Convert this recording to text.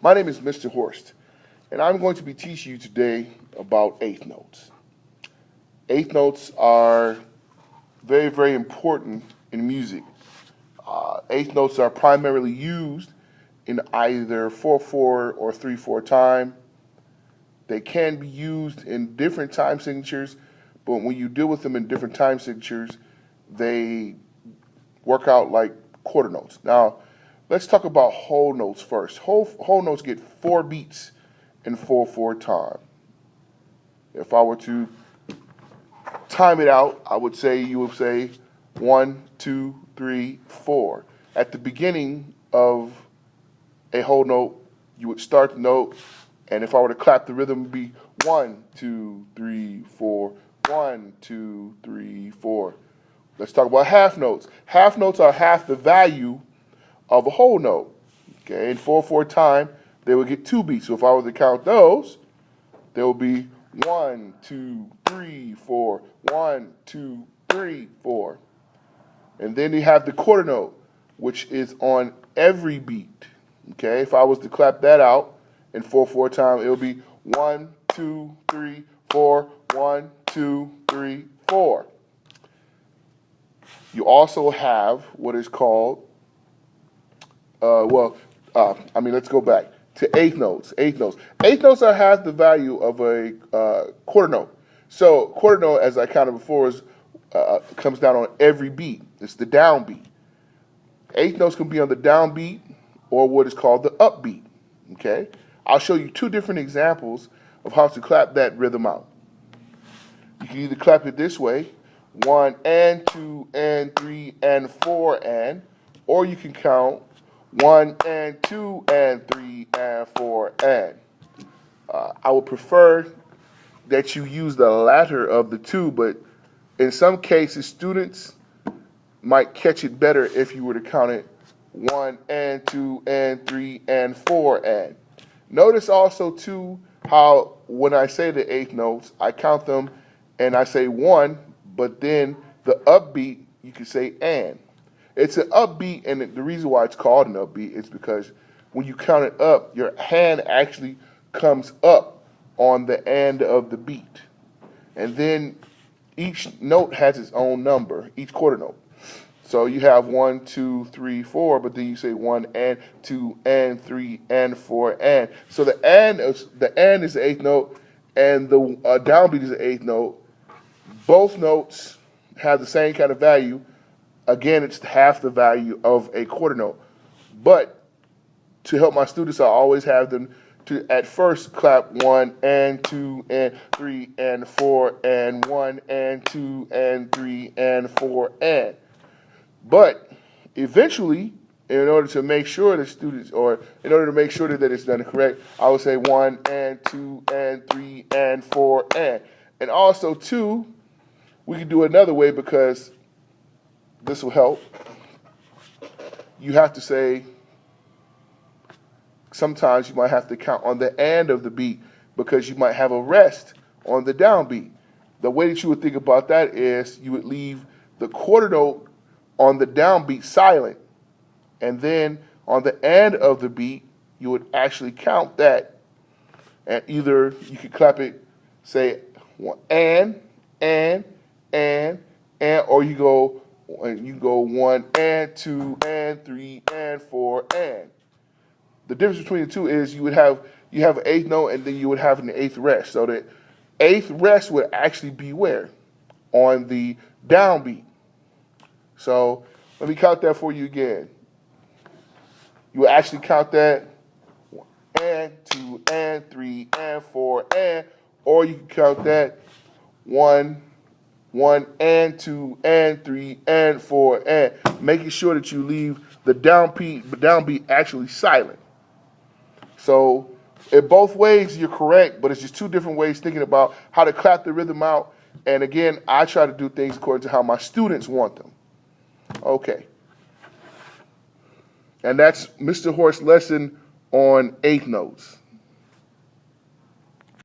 My name is Mr. Horst, and I'm going to be teaching you today about eighth notes. Eighth notes are very, very important in music. Eighth notes are primarily used in either 4/4 or 3/4 time. They can be used in different time signatures, but when you deal with them in different time signatures, they work out like quarter notes. Now, let's talk about whole notes first. Whole notes get 4 beats in 4/4 time. If I were to time it out, I would say you would say 1, 2, 3, 4. At the beginning of a whole note, you would start the note, and if I were to clap the rhythm, it would be 1, 2, 3, 4, 1, 2, 3, 4. Let's talk about half notes. Half notes are half the value of a whole note. Okay, in 4/4 time, they would get 2 beats. So if I were to count those, there will be 1, 2, 3, 4, 1, 2, 3, 4. And then you have the quarter note, which is on every beat. Okay, if I was to clap that out in 4/4 time, it will be 1, 2, 3, 4, 1, 2, 3, 4. You also have what is called, let's go back to eighth notes. Eighth notes. Eighth notes are half the value of a quarter note. So quarter note, as I counted before, comes down on every beat. It's the downbeat. Eighth notes can be on the downbeat or what is called the upbeat. Okay, I'll show you 2 different examples of how to clap that rhythm out. You can either clap it this way, 1 and 2 and 3 and 4 and, or you can count 1 and 2 and 3 and 4 and. I would prefer that you use the latter of the 2, but in some cases, students might catch it better if you were to count it 1 and 2 and 3 and 4 and. Notice also too how when I say the eighth notes, I count them and I say 1, but then the upbeat you can say and. It's an upbeat, and the reason why it's called an upbeat is because when you count it up, your hand actually comes up on the end of the beat. And then each note has its own number, each quarter note. So you have 1, 2, 3, 4, but then you say 1 and 2 and 3 and 4 and. So the and is the eighth note, and the downbeat is the eighth note. Both notes have the same kind of value. Again, it's half the value of a quarter note. But to help my students, I always have them to at first clap 1 and 2 and 3 and 4 and 1 and 2 and 3 and 4 and. But eventually, in order to make sure that it's done correct, I would say 1 and 2 and 3 and 4 and. And also, too, we can do another way because this will help. You have to say, sometimes you might have to count on the end of the beat because you might have a rest on the downbeat. The way that you would think about that is you would leave the quarter note on the downbeat silent, and then on the end of the beat, you would actually count that. And either you could clap it, say and, or you go 1 and 2 and 3 and 4 and. The difference between the two is you have an eighth note and then you would have an eighth rest. So the eighth rest would actually be where? On the downbeat. So let me count that for you again. You will actually count that 1 and 2 and 3 and 4 and, or you can count that 1 and 2 and 3 and 4 and, making sure that you leave the downbeat actually silent. So in both ways you're correct, but it's just 2 different ways thinking about how to clap the rhythm out. And again, I try to do things according to how my students want them. Okay. And that's Mr. Horst's lesson on eighth notes.